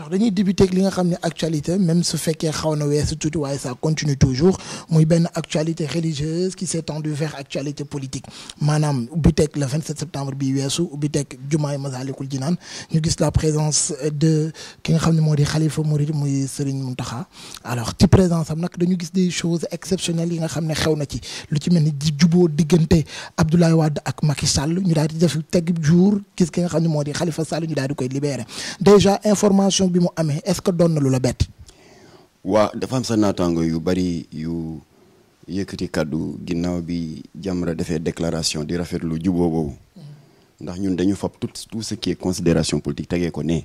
alors dañuy débuter ak li nga xam ne actualité même su fekkee xaw na weesu tuuti waaye ça continue toujours muy benn actualité religieuse qui s'est tendue vers actualité politique maanaam ubbi teg le 27 septembre bi weesu ubbi teg jumaay Massalikul Jinaan ñu gis la présence de ki nga xam ne moo di xalifa murid muy Serigne Mountakha alors ci présence am nag dañu gis des choses exceptionnelles yi nga xam ne xew na ci lu ci mel ni juboo diggante Abdoulaye Wade ak Macky Sall ñu daal di def teg jour gis ki nga xam ne moo di Khalifa Sall ñu daal di koy libéré déjà information bi mu amee est-ce que doon na lu la bett. waa dafa am sa naataango yu bari yu yëkkati kàddu ginnaaw bi Jamra defee déclaration di rafetlu juboo boobu ndax ñun dañu fab tout ce qui est considération politique tegee ko ne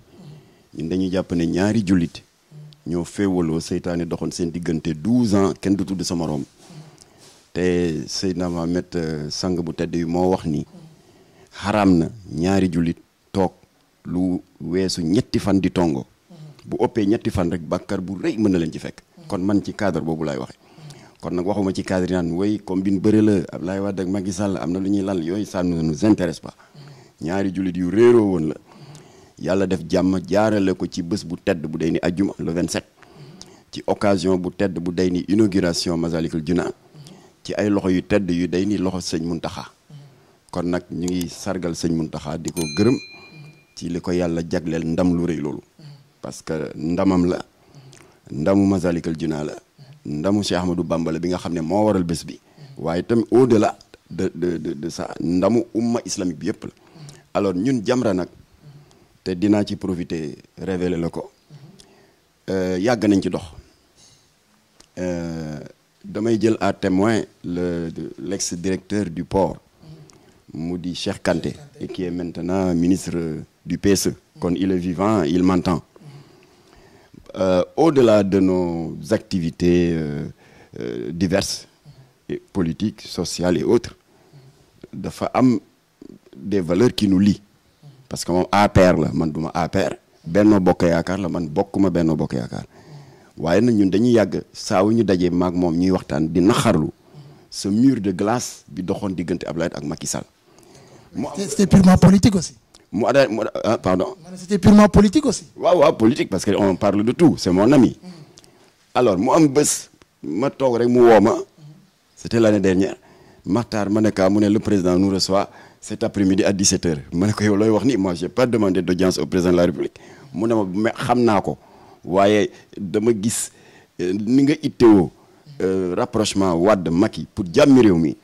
ñun dañuy jàpp ne ñaari jullit ñoo féewaloo seytaane doxoon seen diggante 12 ans kenn du tudd sa moroom te Seydina Mohamed sang bu tedd yi moo wax ni xaraam na ñaari jullit toog lu weesu ñetti fan di tongo bu ëppee ñetti fan rek bàkkar bu rëy mën na leen ci fekk kon man ci cadre boobu laay waxe kon nag waxuma ci cadre yi naan way comme bin bëri la Abdoulaye Wade ak Macky Sall am na lu ñuy lal yooyu ça ne nous intéresse pas ñaari jullit yu réeroo woon la yàlla def jàmm jaarale ko ci bés bu tedd bu day ni ajjuma le 27 ci occasion bu tedd bu day ni inauguration Massalikul Jinaan ci ay loxo yu tedd yu day ni loxo sëñ Mountakha kon nag ñu ngi sargal sëñ Mountakha di ko gërëm ci li ko yàlla jagleel ndam lu rëy loolu parce que ndamam la ndamu Massalikul Jinaan la ndamu Cheikh Ahmadou Bamba la bi nga xam ne moo waral bés bi waaye tamit au delà de ça ndamu umma islamique bi yëpp la alors ñun Jamra nag te dinaa ci profiter révéler la ko yàgg nañ ci dox damay jël à témoin l'ex-directeur du port mu di Cheikh Kanté et qui est maintenant ministre du PSE kon il est vivant il m'entend au-delà de nos activités diverses et politiques sociales et autres dafa am des valeurs qui nous lient parce que moom APR la man duma APR Benno Bokk Yaakaar la man bokkuma Benno Bokk Yaakaar waaye nag ñun dañuy yàgg saa wu ñu dajee maag moom ñuy waxtaan di naxarlu ce mur de glace bi doxoon diggante Abdoulaye ak Macky Sall. C'était purement politique aussi. Pardon. C'était purement politique aussi. waaw politique parce que on parle de tout c'est mon ami. alors mu am bés ma toog rek mu woo ma c'était l'année dernière Makhtar ma ne ka mu ne le président nous reçoit cet après-midi à 17h ma ne ko yow looy wax ni moi j'ai pas demandé d'audience au président de la République mu ne ma xam naa ko waaye dama gis ni nga ittewoo rapprochement Wade Macky pour jàmmi réew mi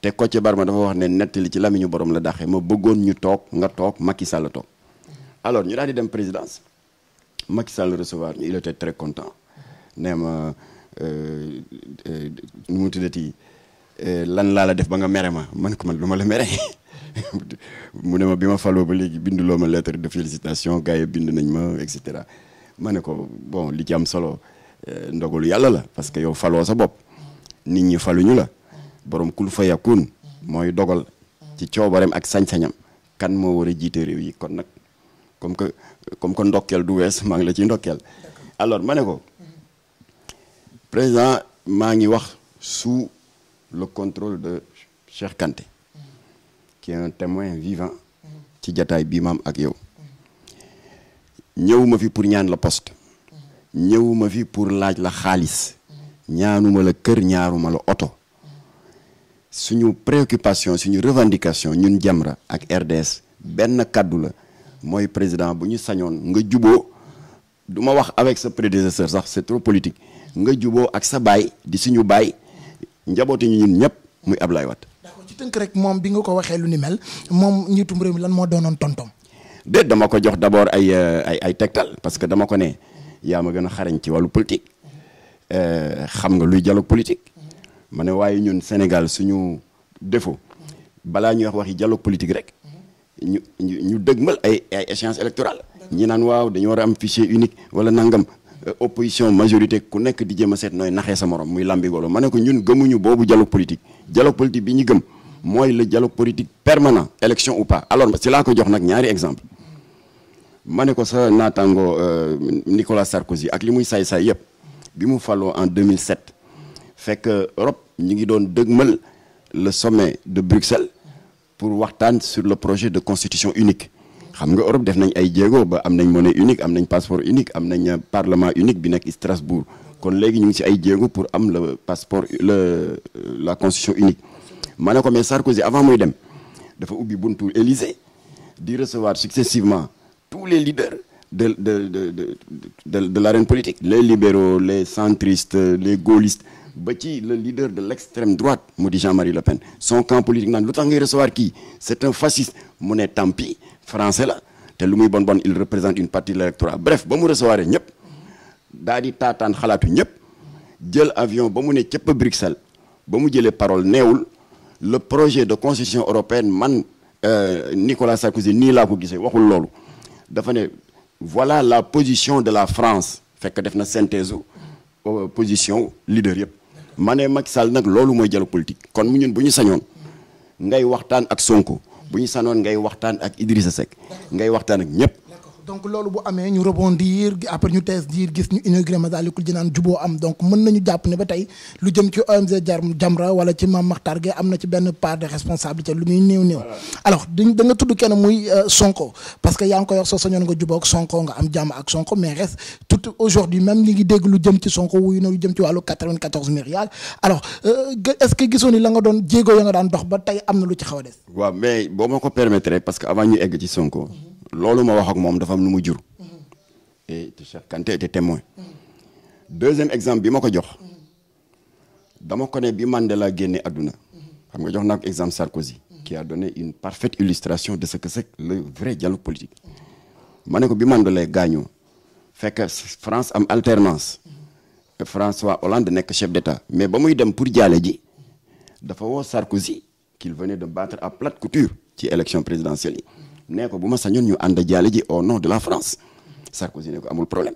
te Kocc Barma dafa wax ne nettali ci lamiñu borom la daxee ma bëggoon ñu toog nga toog Macky Sall toog alors ñu daal di dem présidence Macky Sall recevoir ñu il était très content nee ma nu mu tuddati lan laa la def ba nga mere ma man ko man lu ma la mere mu ne ma bi ma faloo ba léegi binduloo ma lettre de félicitation gars yi bind nañ ma et cetera ma ne ko bon li ci am solo ndogalu yàlla la parce que yow faloo sa bopp nit ñi faluñu la borom kul fa yakun mooy dogal ci coobareem ak sañ-sañam kan moo war a jiite réew yi kon nag comme que ndokkeel du wees maa ngi la ciy ndokkeel alors ma ne ko président maa ngi wax sous le contrôle de Cheikh Kanté qui est un témoin vivant ci jataay bii maam ak yow ñëwuma fi pour ñaan la poste ñëwuma fi pour laaj la xaalis ñaanuma la kër ñaaruma la oto suñu préoccupation suñu revendication ñun Jamra ak RDS benn kaddu la mooy président bu ñu sañoon nga juboo du ma wax avec sa prédécesseur sax c'est trop politique nga juboo ak sa baay di suñu baay njaboote ñu ñun ñëpp muy Ablaye Wade. d'accord ci tënk rek moom bi nga ko waxee lu ni mel moom njiitum réew mi lan moo doonoon tontom. déet dama ko jox d'abord ay tegtal parce que dama ko ne yaa ma gën a xarañ ci wàllu politique xam nga luy dialogue politique ma ne waaye ñun Sénégal suñu défaut balaa ñuy wax waxi dialogue politique rek ñu dëgmal ay échéances électorales ñi naan waaw dañu war a am fichier unique wala nangam opposition majorité ku nekk di jéem a seet nooy naxee sa morom muy lambigolo ma ne ko ñun gëmuñu boobu dialogue politique bi ñu gëm mooy le dialogue politique permanent élection ou pas alors si laa ko jox nag ñaari exemple ma ne ko sa naataango Nicolas Sarkozy ak li muy saay-saay yëpp bi mu faloo en 2007 fekk Europe ñu ngi doon dëgmal le sommet de Bruxelles pour waxtaan sur le projet de constitution unique xam nga Europe def nañ ay jéego ba am nañ monnaie unique am nañ passeport unique am nañ parlement unique bi nekk Strasbourg kon léegi ñu ngi ci ay jéego pour am le passeport la constitution unique ma ne ko mais Sarkozy avant muy dem dafa ubbi buntu Élysée di recevoir successivement tous les leaders de l'arène politique les libéraux les centristes les gaullistes ba ci le leader de l'extrême droite mu di Jean-Marie Le Pen son camp politique naan lu tax ngay recevoir kii c'est un fasciste mu ne tant pis français la te lu muy bon bon il représente une partie de l'électorat bref ba mu recevoir ñëpp daa di taataan xalaatu ñëpp jël avion ba mu ne cëpp Bruxelles ba mu jëlee parole neewul le projet de constitution européenne man Nicolas Sarkozy nii laa ko gisee waxul loolu dafa ne voilà la position de la France fekk def na synthèse position leader yëpp ma ne Macky Sall nag loolu mooy dialogue politique kon mu ñun bu ñu sañoon ngay waxtaan ak Sonko bu ñu sanoon ngay waxtaan ak Idrissa Seck ngay waxtaan ak ñëpp. donc loolu bu amee ñu rebondir après ñu tees diir gis ñu inauguré Massalikul Jinaan juboo am donc mën nañu jàpp ne ba tey lu jëm ci ONG Jamra wala ci Mame Mactar Gueye am na ci benn part de responsabilité lu muy néew alors da nga tudd kenn muy Sonko parce que yaa ngi koy wax soo sañoon nga juboo ak Sonko nga am jàmm ak Sonko mais reste tout aujourd'hui même ñi ngi dégg lu jëm ci Sonko wuyu na lu jëm ci wàllu 94 milliards alors est-ce que gisoon ni la nga doon jéego ya nga daan dox ba tey am na lu ci xaw a des. waaw mais boo ma ko permettre parce que avant ñu egg ci Sonko loolu ma wax ak moom dafa am lu mu jur et Cheikh Kanté était témoin deuxième exemple bi ma ko jox dama ko ne bi Mandela génne àdduna xam nga jox naa ko exemple Sarkozy qui a donné une parfaite illustration de ce que c'est le vrai dialogue politique ma ne ko bi Mandela gaañoo fekk France am alternance François Hollande nekk chef d'État mais ba muy dem pour jaale ji dafa woo Sarkozy qu'il venait de battre à plate couture ci élection présidentielle yi nee ko bu ma sañoon ñu ànd jaale ji au nom de la France Sarkozy ne ko amul problème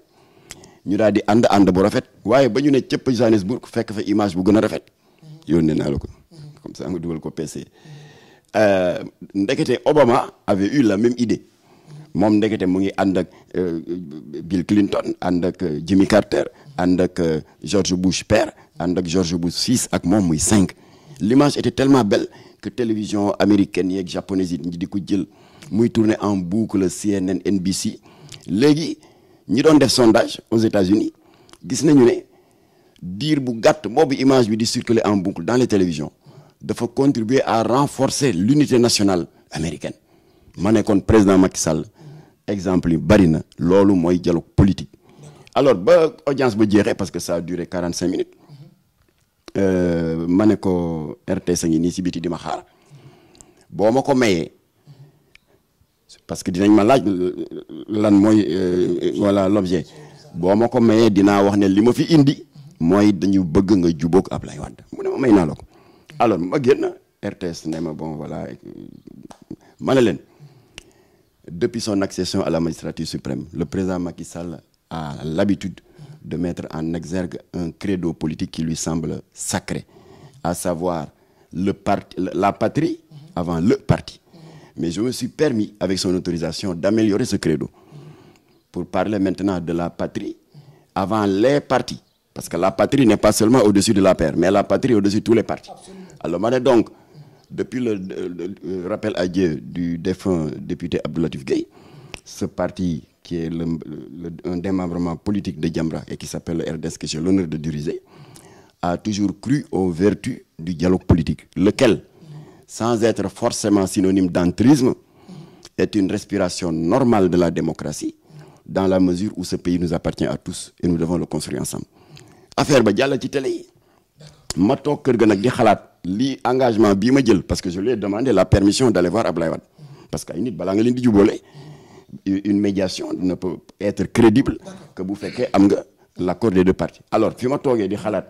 ñu daal di ànd bu rafet waaye ba ñu ne cëpp Johannesburg fekk fa image bu gën a rafet yónnee naa la ko comme ça nga dugal ko PC ndekete Obama avait eu la même idée moom ndekete mu ngi ànd ak Bill Clinton ànd ak Jimmy Carter ànd ak George Bush père ànd ak George Bush fils ak moom muy 5 l'image était tellement belle que télévision américaine yeeg japonaise yi di ko jël muy tourner en boucle CNN NBC léegi ñi doon def sondage aux États-Unis gis nañu ne diir bu gàtt boobu image bi di circuler en boucle dans les télévisions dafa contribuer à renforcer l'unité nationale américaine ma ne kon président Macky Sall exemple yi bari na loolu mooy dialogue politique alors ba audience ba jeexee parce que ça a duré 45 minutes ma ne ko RTS a ngi nii si biti di ma xaar boo ma ko mayee parce que dinañ ma laaj lan mooy voilà l'objet boo ma ko mayee dinaa wax ne li ma fi indi mooy dañu bëgg nga jubóog Ablaye Wade mu ne ma may naa la ko alors ma génn RTS ne ma bon voilà ma ne leen depuis son accession à la magistrature suprême le président Macky Sall a l'habitude de mettre en exergue un credo politique qui lui semble sacré à savoir la patrie avant le parti. Mais je me suis permis, avec son autorisation, d'améliorer ce credo pour parler maintenant de la patrie avant les partis. Parce que la patrie n'est pas seulement au-dessus de la paire, mais la patrie est au-dessus de tous les partis. Absolument. Alors, donc, depuis le rappel à Dieu du défunt député Abdou Latif Gueye, ce parti qui est un démembrement politique de Jamra et qui s'appelle le RDS, que j'ai l'honneur de diriger, a toujours cru aux vertus du dialogue politique, lequel, sans être forcément synonyme d'entrisme, est une respiration normale de la démocratie, dans la mesure où ce pays nous appartient à tous et nous devons le construire ensemble. Affaire ba jàll ci télé yi ma toog kër ga nag di xalaat lii engagement bii ma jël parce que je lui ai demandé la permission d'aller voir Ablaye Wade parce que ay nit balaa nga leen di jubóole une médiation ne peut être crédible que bu fekkee am nga l'accord des deux parties alors fi ma toogee di xalaat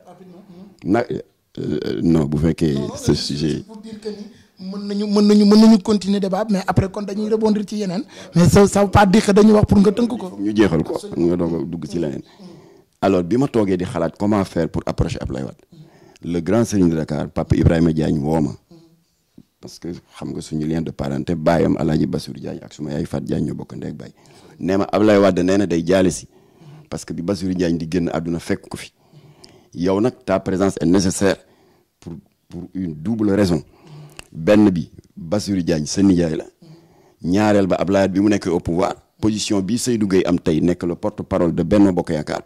non bu fekkee ce sujet mën nañu continuer débat mais après kon dañuy rebondir ci yeneen mais ça veut pas dire que dañuy wax pour nga tënk ko ñu jeexal ko nga doog a dugg ci leneen alors bi ma toogee di xalaat comment faire pour approcher Ablaye Wade le grand serigne de Dakar Papa Ibrahima Diagne woo ma parce que xam nga suñu lien de parenté baayam Alaaji Bassirou Diagne ak suma yaay Fat Diagne ñoo bokk ndey ak baay nee ma Ablaye Wade nee na day jaale si parce que bi Bassirou Diagne di génn àdduna fekk ko fi yow nag ta présence est nécessaire pour une double raison benn bi Bassirou Diagne sa nijaay la ñaareel ba Abdoulaye Wade bi mu nekk au pouvoir position bi Seydou Gueye am tey nekk le porte-parole de Benno Bokk Yaakaar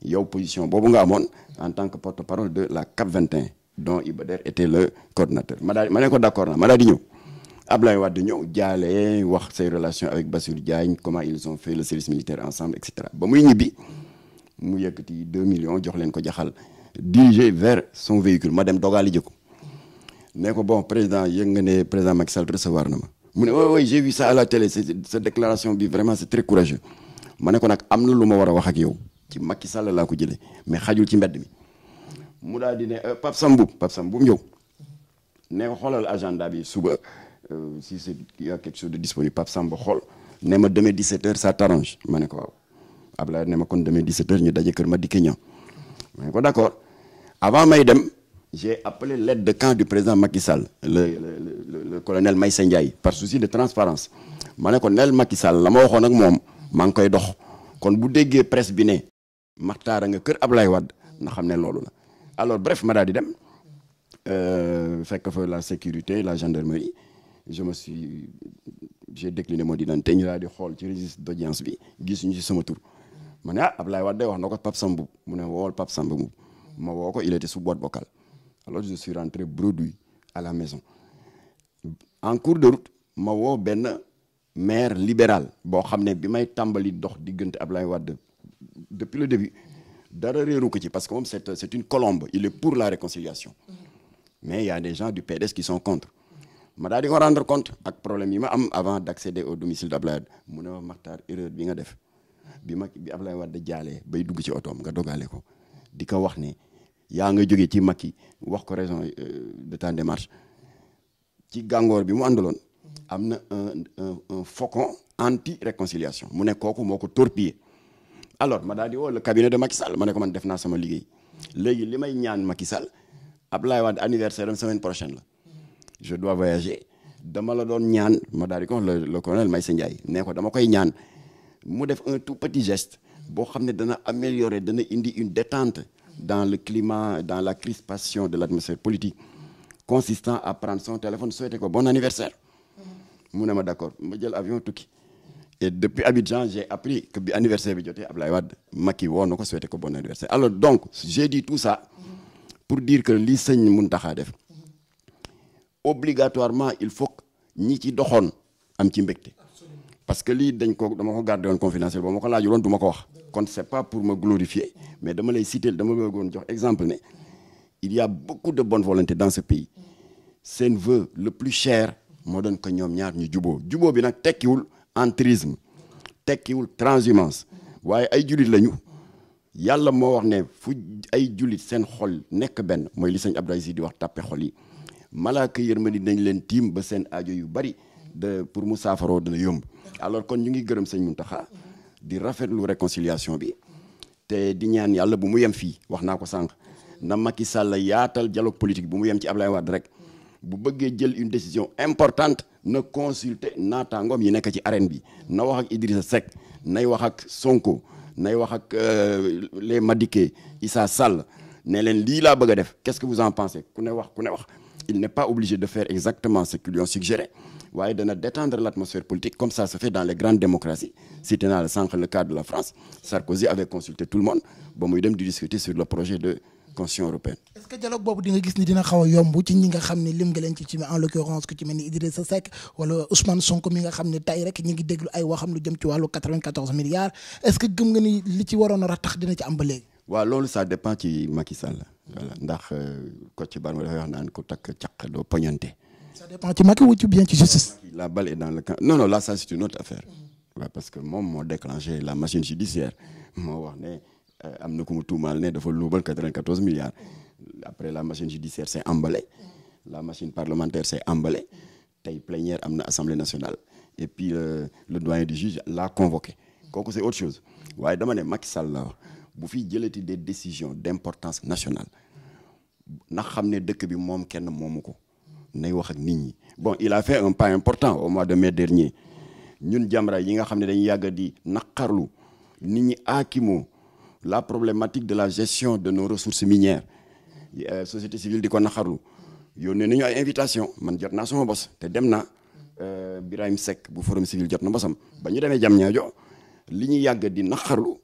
yow position boobu nga amoon en tant que porte-parole de la CAP 21 dont Iba Der était le coordinateur ma ne ko d'accord na ma daal di ñëw Abdoulaye Wade ñëw jaale wax ses relations avec Bassirou Diagne comment ils ont fait le service militaire ensemble et cetera ba muy ñibbi mu yëkkati 2 millions jox leen ko jaxal dirigé vers son véhicule ma dem dogaali jëkko ne ko bon président yëg nga ne président Macky Sall recevoir na ma mu ne oui j'ai vu ça à la télé cette déclaration bi vraiment c'est très courageux ma ne ko nag am na lu ma war a wax ak yow ci Macky Sall laa ko jëlee mais xajul ci mbedd mi mu daal di ne Pape Sambou ñëw ne ko xoolal agenda bi suba si c'est il y a quelque chose de disponible Pape Samba xool ne ma demain 17h ça t'arrange ma ne ko waaw Ablaye ne ma kon demain 17h ñu daje kër ma dikke ñëw ma ne ko d'accord avant may dem j'ai appelé l'aide de camp du président Macky Sall le colonel Maïssa Ndiaye par souci de transparence ma ne ko nel Macky Sall la ma waxoon ak moom maa ngi koy dox kon bu déggee presse bi ne Makhtar nga kër Ablaye Wade na xam ne loolu la alors bref ma daal di dem fekk fa la sécurité la gendarmerie j'ai décliné mon identité ñu daal di xool ci registre d'audience bi gis ñu ci sama tur ma ne Ablaye Wade wax na ko Pape Sambou mu ne wool Pape Sambou ma woo ko il était sous boîte vocale alors je suis rentré bredouille à la maison en cours de route ma woo benn maire libéral boo xam ne bi may tàmbali dox diggante Ablaye Wade depuis le début dara réeru ko ci parce que moom c'est une colombe il est pour la réconciliation mais il y a des gens du PDS qui sont contre ma daal di ko rendre compte ak problème yi ma am avant d'accéder au domicile d'Ablaye Wade mu ne ma Makhtar erreur bi nga def bi Ablaye Wade jaalee bay dugg ci otoom nga dogaale ko di ko wax ne yaa nga jógee ci Macky wax ko raison de ta démarche ci gàngoor bi mu àndaloon am na un faucon anti réconciliation mu ne kooku moo ko torpillé alors ma daal di woo le cabinet de Macky Sall ma ne ko man def naa sama liggéey léegi li may ñaan Macky Sall Ablaye Wade anniversaire am semaine prochaine la je dois voyager dama la doon ñaan ma daal di ko le colonel Maïssa Ndiaye ne ko dama koy ñaan mu def un tout petit geste boo xam ne dana améliorer dana indi une détente dans le climat dans la crispation de l'atmosphère politique consistant à prendre son téléphone souhaiter ko bon anniversaire mu ne ma d'accord ma jël avion tukki et depuis Abidjan j'ai appris que bi anniversaire bi jotee Ablaye Wade Macky woo na ko souhaiter ko bon anniversaire alors donc j'ai dit tout ça pour dire que li sëñ Mountakha def obligatoirement il faut que ñi ci doxoon am ci mbégte parce que lii dama ko gardé woon confidentiel ba ma ko laajuloon du ma ko wax kon c'est pas pour me glorifier mais dama lay citer dama bëggoon jox exemple ne il y a beaucoup de bonne volonté dans ce pays seen vœu le plus cher moo doon ko ñoom ñaar ñu juboo bi nag tekkiwul entrisme tekkiwul transhumance waaye ay jullit lañu yàlla moo wax ne fu ay jullit seen xol nekk benn mooy li sëñ Abdoulaye Sy di wax tàppe xol yi malaaka yërmandi dañ leen tiim ba seen aajo yu bari pour mu saafaroo dana yomb alors kon ñu ngi gërëm sëñ Mountakha di rafetlu réconciliation bi te di ñaan yàlla bu mu yem fii wax naa ko sànq na Macky Sall yaatal dialogue politique bu mu yem ci Ablaye Wade rek bu bëggee jël une décision importante na consulter naataangoom yi nekk ci arène bi na wax ak Idrissa Seck nay wax ak Sonko nay wax ak les Madické Issa Sall ne leen lii laa bëgg a def qu'est-ce que vous en pensez ku ne wax il n'est pas obligé de faire exactement ce qu'ils lui ont suggéré waaye dana détendre l'atmosphère politique comme ça se fait dans les grandes démocraties cité naa la sànq le cas de la France Sarkozy avait consulté tout le monde ba muy dem di discuter sur le projet de constitution européenne. Est-ce que dialogue boobu di nga gis ni dina xaw a yomb ci ñi nga xam ne lim nga leen ci en l'occurrence ku ci mel ni Idrissa Seck wala Ousmane Sonko mi nga xam ne tey rek ñi ngi déglu ay waxam lu jëm ci wàllu 94 milliards est-ce que gëm nga ni li ci waroon a ratax dina ci am ba léegi. waaw loolu ça dépend ci Macky Sall. voilà ndax Kocc Barma dafay wax naan ku takk caq doo poñante. ça dépend ci Macky ou bien ci justice. la balle est dans le camp non là ça c'est une autre affaire. waaw parce que moom moo déclenché la machine judiciaire moo wax ne am na ku mu tuumaal ne dafa luubal 94 milliards. après la machine judiciaire s'est emballée la machine parlementaire s'est emballée tey plénière am na assemblée nationale et puis le doyen du juge l'a convoqué kooku c'est autre chose waaye dama ne Macky Sall la wax bu fi jëlati des décisions d'importance nationale ndax xam ne dëkk bi moom kenn moomu ko nay wax ak nit ñi bon il a fait un pas important au mois de mai dernier ñun Jamra yi nga xam ne dañu yàgg di naqarlu nit ñi aakimoo la problématique de la gestion de nos ressources minières société civile di ko naqarlu yónnee nañu ay invitation man jot naa sama bos te dem naa Birahim Seck bu Forum Civil jot na mbosam ba ñu demee Diamniadio li ñu yàgg di naqarlu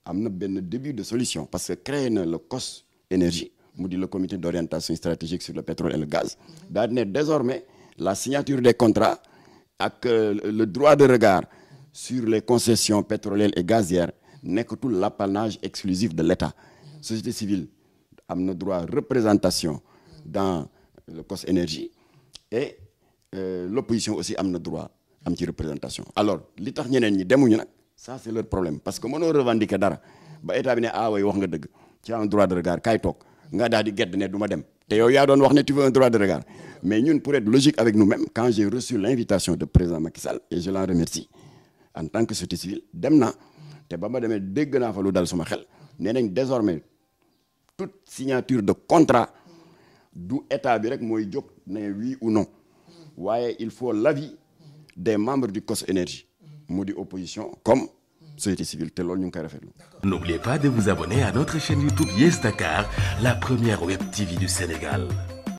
am na benn début de solution parce que créé na le COS énergie mu di le comité d'orientation stratégique sur le pétrole et le gaz daal di ne désormais la signature des contrats ak le droit de regard sur les concessions pétrolières et gazières nekkatul l'apanage exclusif de l'État. Société civile am na droit représentation dans le COS énergie et l'opposition aussi am na droit am ci représentation. Alors li tax ñeneen ñi demuñu nag ça c'est leur problème parce que mënoo revendiquer dara ba état bi ne ah way wax nga dëgg ci un droit de regard kaay toog nga daal di gedd ne du ma dem te yow yaa doon wax ne tu veux un droit de regard. Mais ñun pour être logique avec nous-mêmes quand j'ai reçu l'invitation de président Macky Sall et je l'en remercie en tant que société civile dem naa te ba ma demee dégg naa fa lu dal suma xel nee nañ désormais toute signature de contrat du état bi rek mooy jóg ne oui ou non waaye il faut l'avis des membres du COS énergie mu di opposition comme société civile te loolu ñu ngi koy rafetlu. N'oubliez pas de vous abonner à notre chaîne YouTube Yes Dakar, la première web TV du Sénégal.